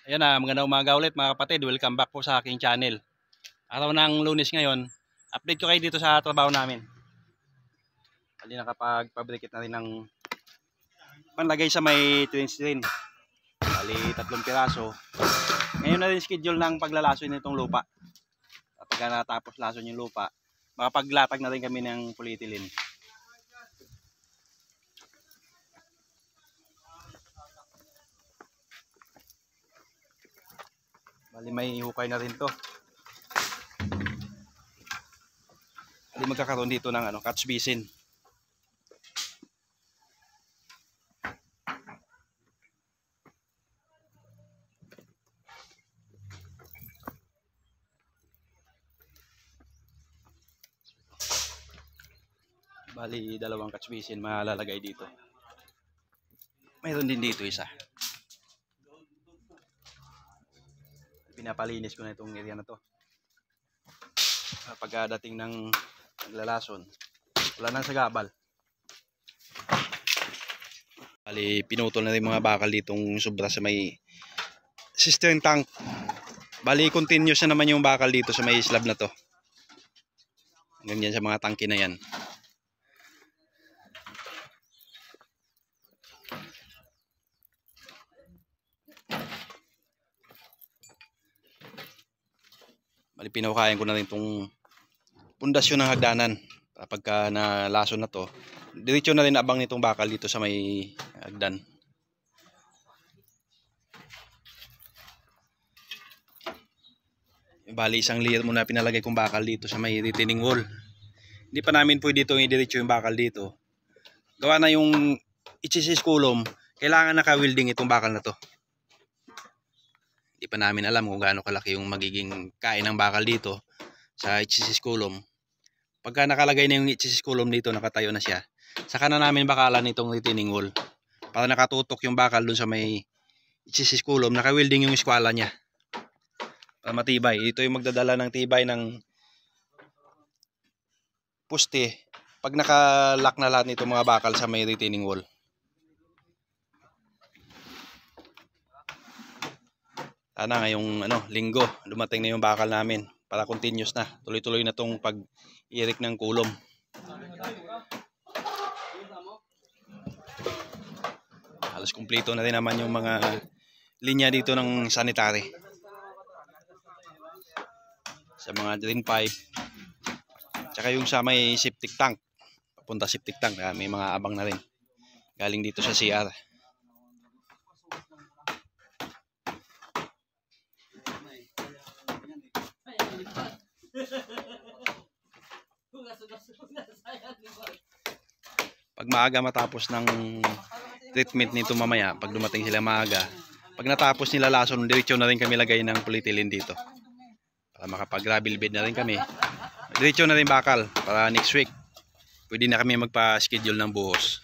Ayan na, magandang umaga ulit mga kapatid. Welcome back po sa aking channel. Araw ng Lunes ngayon. Update ko kayo dito sa trabaho namin. Bali nakapag-fabricate na rin ng panlagay sa may twin. Bali 3 piraso. Ngayon na rin schedule ng paglalaso nitong lupa. Kapag natapos lason yung lupa, makapaglatag na rin kami ng polyethylene. Bali may hukay na rin to. Bali magkakaroon dito ng catch basin. Bali dalawang catch basin malalagay dito. Mayroon din dito isa. Pinapalinis ko na itong area na to. Pagdating ng naglalason, wala nang sagabal. Bali pinutol na rin mga bakal ditong sobra sa may cistern tank. Bali continuous na naman yung bakal dito sa may slab na to. Hanggang dyan sa mga tangke na yan. Bali pinukayan ko na rin itong pundasyon ng hagdanan. Pagka nalason na to, diretso na rin abang nitong bakal dito sa may hagdan. Bali isang layer muna pinalagay kong bakal dito sa may retaining wall. Hindi pa namin pwede dito i-diretso yung bakal dito. Gawa na yung HCC column, kailangan naka-welding itong bakal na to. Hindi pa namin alam kung gaano kalaki yung magiging kain ng bakal dito sa HCC column. Pagka nakalagay na yung HCC column dito, nakatayo na siya, saka na namin bakalan itong retaining wall. Para nakatutok yung bakal dun sa may HCC column, naka-welding yung eskwala niya. Para matibay. Ito yung magdadala ng tibay ng poste pag naka-lock na lahat nito mga bakal sa may retaining wall. Sana ngayong linggo dumating na yung bakal namin para continuous na. Tuloy-tuloy na tong pag-irik ng kulom. Halos kumpleto na rin naman yung mga linya dito ng sanitary. Sa mga drain pipe. Tsaka yung sa may septic tank. Papunta septic tank. May mga abang na rin. Galing dito sa CR. Pag maaga matapos ng treatment nito mamaya, pag dumating sila maaga, pag natapos nila lason, diretso na rin kami lagay ng polyethylene dito. Para makapag-gravel bed na rin kami. Diretso na rin bakal para next week pwede na kami magpa-schedule ng buhos.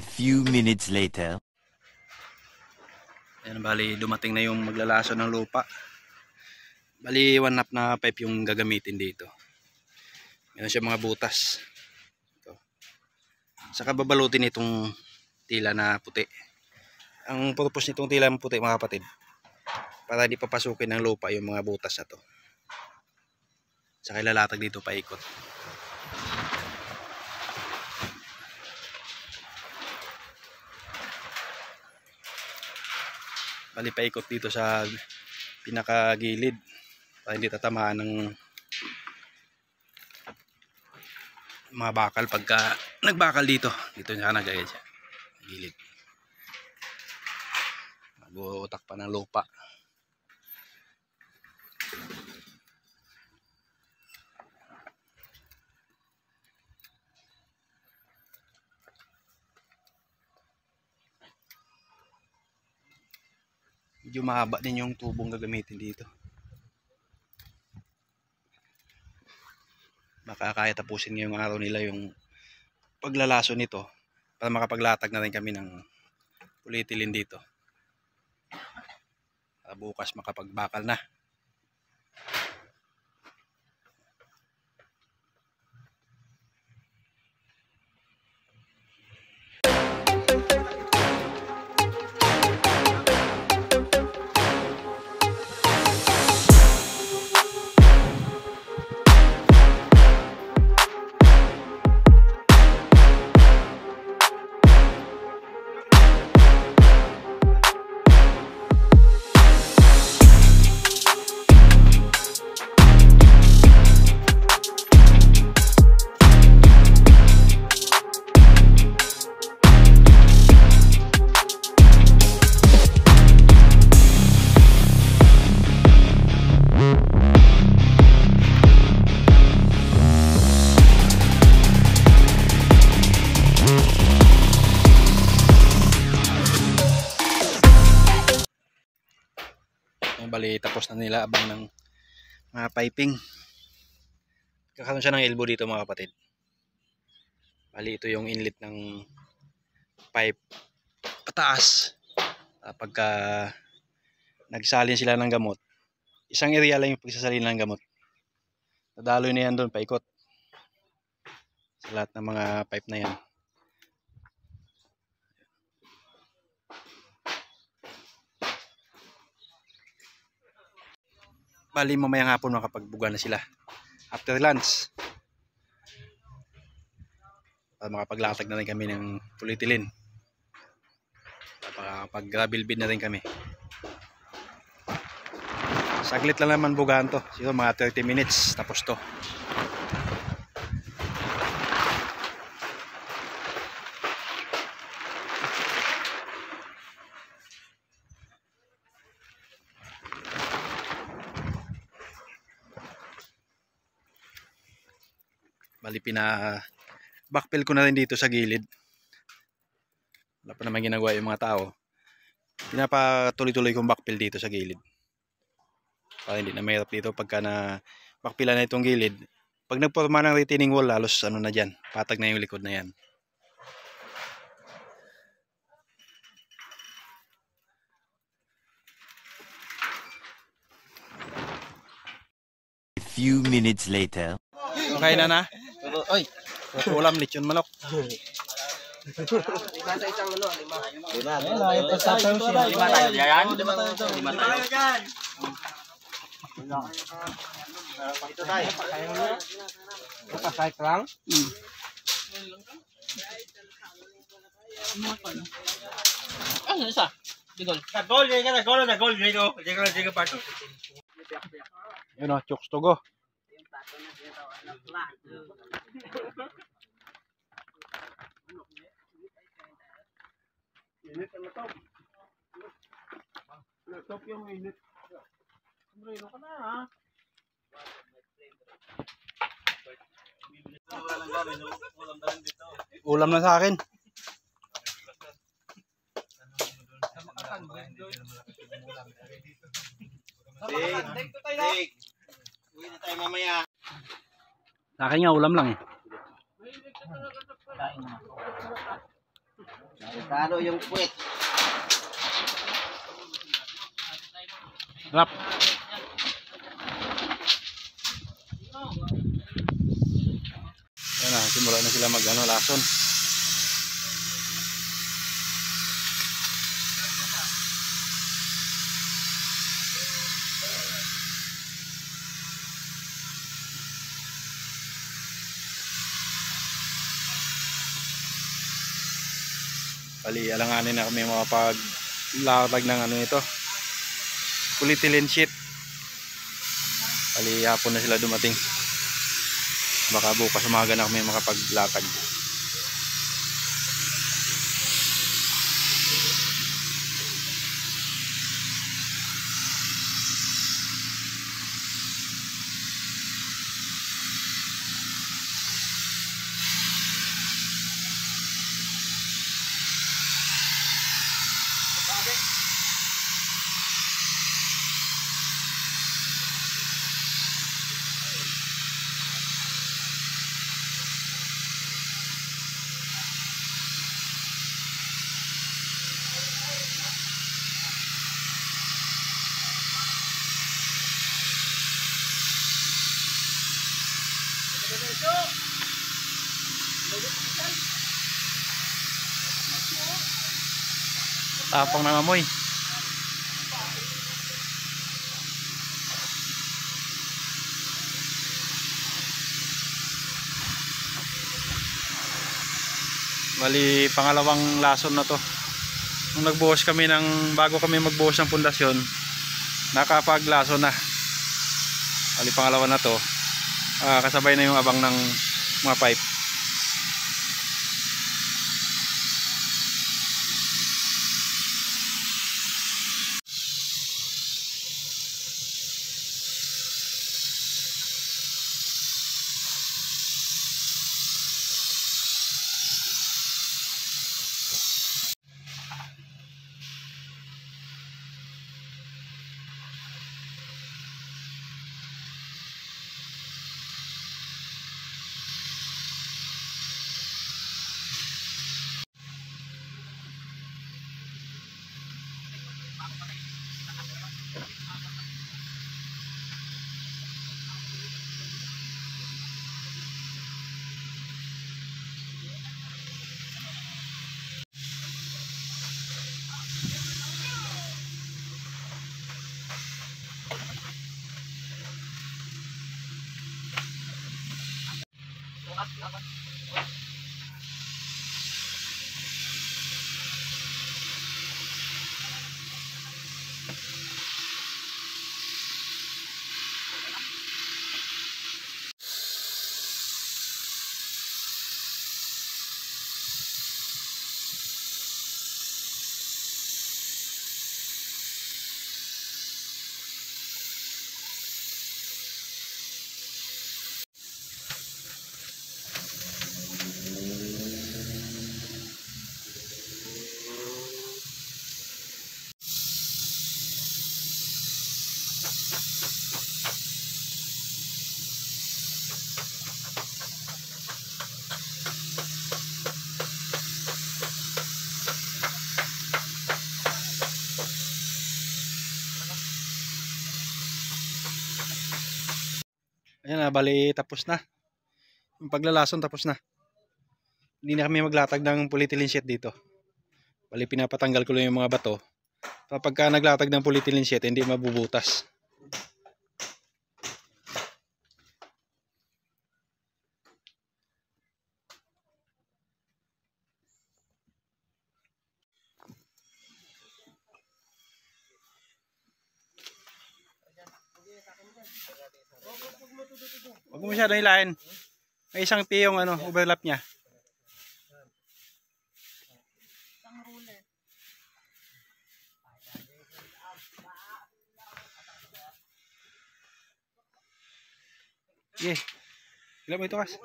A few minutes later. Ayan, bali dumating na yung maglalaso ng lupa. Bali 1/2 na pipe yung gagamitin dito. Meron siya mga butas. Ito. Saka babalutin itong tila na puti. Ang purpose nitong tila na puti mga kapatid, para di papasukin ng lupa yung mga butas na to. Saka ilalatag dito paikot. Bali paikot dito sa pinakagilid para hindi tatamaan ng mga bakal pagka nagbakal dito. Dito niya nagaya siya. Gilid. Mag-uutak pa ng lupa. Medyo mahaba din yung tubong gagamitin dito. Baka kaya tapusin ngayong araw nila yung paglalaso nito para makapaglatag na rin kami ng polyethylene dito. Para bukas makapagbakal na. Bali tapos na nila abang ng mga piping. Kakaroon siya ng elbow dito mga kapatid. Bali ito yung inlet ng pipe pataas. Pagka nagsalin sila ng gamot, isang area lang yung pagsasalin ng gamot. Nadaloy na yan doon paikot sa lahat ng mga pipe na yan. Bali mamayang hapon makapagbuga na sila after lunch. Makapaglatag na rin kami ng polyethylene. Makapag gravel bed na rin kami. Saglit lang naman bugahan to. Siguro mga 30 minutes tapos to. Bali backfill ko na rin dito sa gilid. Wala pa naman ginagawa yung mga tao. Pinapatuloy-tuloy kong backfill dito sa gilid. Para hindi na mahirap dito pagka na backfillan na itong gilid. Pag nagporma ng retaining wall, halos ano na dyan, patag na yung likod na yan. A few minutes later. Okay na? Oy, ulam lechon manok. Lima sa isang ano, lima. Lima tayo diyan. Lima tayo diyan. Ito tayo. Pasay lang. Ano isa? Digol. Nagol, nagol dito. Diga pa to. Yun o, chokes to go. Init ang laptop. Laptop yung init. Sombrero ka na ha. Ulam na sa akin. Sig. Uwi na tayo mamaya. Sa akin nga ulam lang eh. Kano yung puwet? Rap. Yan na, simula na sila lason. Bali, alanganin na kami makapaglatag ng ito. Polyethylene sheet. Bali, hapon na sila dumating. Baka bukas umaga na kami makapaglatag. Tapang ng amoy. Bali, pangalawang lason na to. Nung bago kami magbuhos ng pundasyon, nakapaglason na. Bali, pangalawa na to. Kasabay na yung abang ng mga pipe. Ayan na, bali tapos na. Yung paglalason tapos na. Hindi na kami maglatag ng polyethylene sheet dito. Bali pinapatanggal ko lang yung mga bato. Kapag ka naglatag ng polyethylene sheet, hindi mabubutas. Huwag mo masyadong hilahin. May isang P yung overlap niya. Sige. Ilan mo ito, Kas?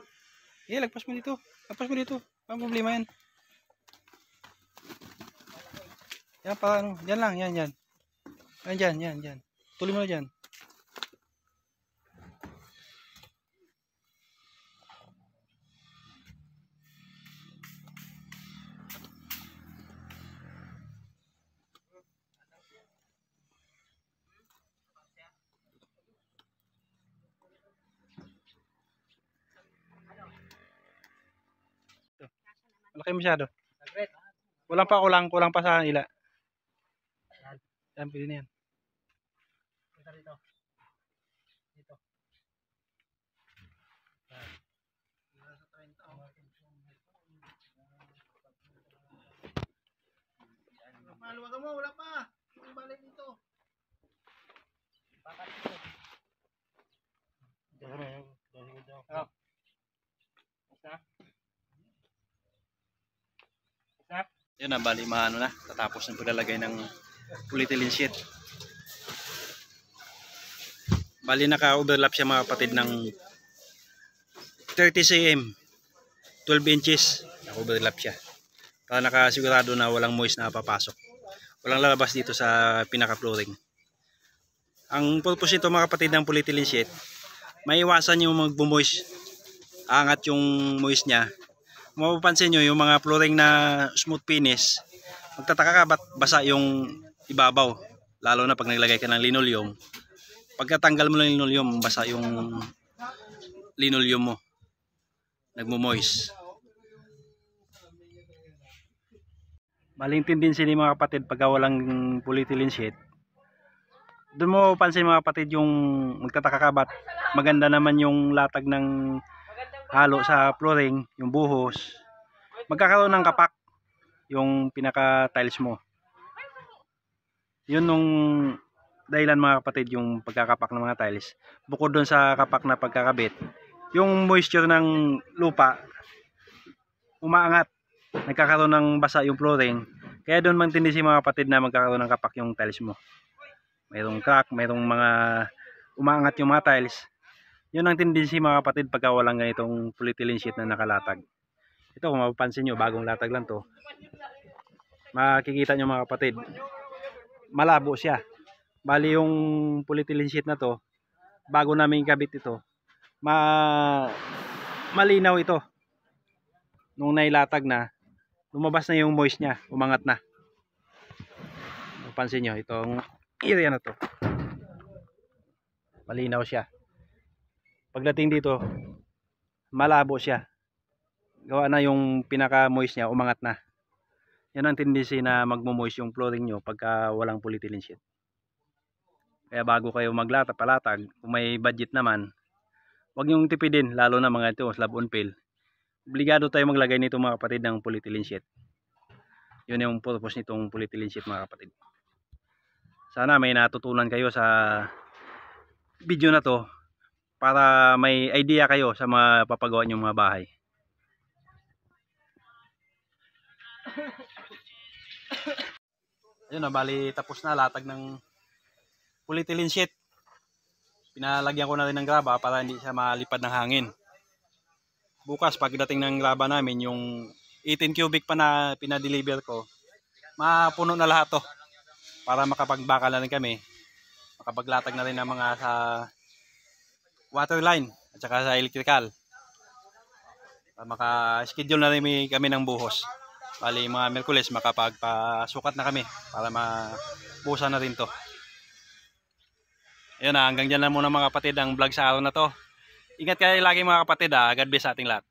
Sige, lagpas mo dito. Lagpas mo dito. Ang problema yan. Yan pa, Yan lang, yan. Yan, yan. Tuloy mo na dyan. Malaki masyado. Kulang pa sa ila. Yan, pwede na yan. Dito. Maluwag mo, wala pa. Yung balik dito. Bakit dito? Isa? Yun na, bali maano na. Tatapos ng paglalagay ng polyethylene sheet. Bali naka-overlap siya mga kapatid ng 30 cm, 12 inches. Naka-overlap siya. Para nakasigurado na walang moist na papasok. Walang lalabas dito sa pinaka-flooring. Ang purpose nito mga kapatid ng polyethylene sheet, maiwasan yung magbumoist. Angat yung moist niya. Mapapansin nyo yung mga flooring na smooth finish, magtataka ka ba't basa yung ibabaw, lalo na pag naglagay ka ng linoleum. Pagkatanggal mo ng linoleum, basa yung linoleum mo, nagmo-moist. Maling tendency ni mga kapatid pagka walang polyethylene sheet, doon mo pansin mga kapatid yung magtataka ka ba't maganda naman yung latag ng halo sa flooring, yung buhos, magkakaroon ng kapak yung pinaka tiles mo. Yun nung dahilan mga kapatid, yung pagkakapak ng mga tiles. Bukod doon sa kapak na pagkakabit, yung moisture ng lupa umaangat, nagkakaroon ng basa yung flooring. Kaya doon man tendency mga kapatid na magkakaroon ng kapak yung tiles mo. Mayroong crack, mayroong mga umaangat yung mga tiles. Yun ang tendency mga kapatid pagka walang ganitong polyethylene sheet na nakalatag. Ito kung mapapansin nyo, bagong latag lang to. Makikita nyo mga kapatid, malabo siya. Bali yung polyethylene sheet na to, bago namin ikabit ito, malinaw ito. Nung nailatag na, lumabas na yung moist niya, umangat na. mapapansin nyo, itong area na to, malinaw siya. Pagdating dito, malabo siya. Gawa na yung pinaka-moist niya, umangat na. Yan ang tendency na magmo-moist yung flooring nyo pagka walang polyethylene sheet. Kaya bago kayo maglata palatag, kung may budget naman, huwag nyong tipidin, lalo na mga ito, slab on fill. Obligado tayo maglagay nito mga kapatid ng polyethylene sheet. Yun yung purpose nitong polyethylene sheet mga kapatid. Sana may natutunan kayo sa video na to para may idea kayo sa mga papagawa nyong mga bahay. Ayun na, bali tapos na latag ng polyethylene sheet. Pinalagyan ko na rin ng graba para hindi siya malipad ng hangin. Bukas pagdating ng graba namin, yung 18 cubic pa na pinadeliver ko, mapuno na lahat to para makapagbakal na rin kami, makapaglatag na rin ng mga sa water line at saka sa electrical. Maka-schedule na rin kami ng buhos. Bali mga Merkules makapagpasukat na kami para mabuhusan na rin to. Ayun na, hanggang dyan lang muna mga kapatid ang vlog sa araw na to. Ingat kayo lagi mga kapatid, God bless sa ating lahat.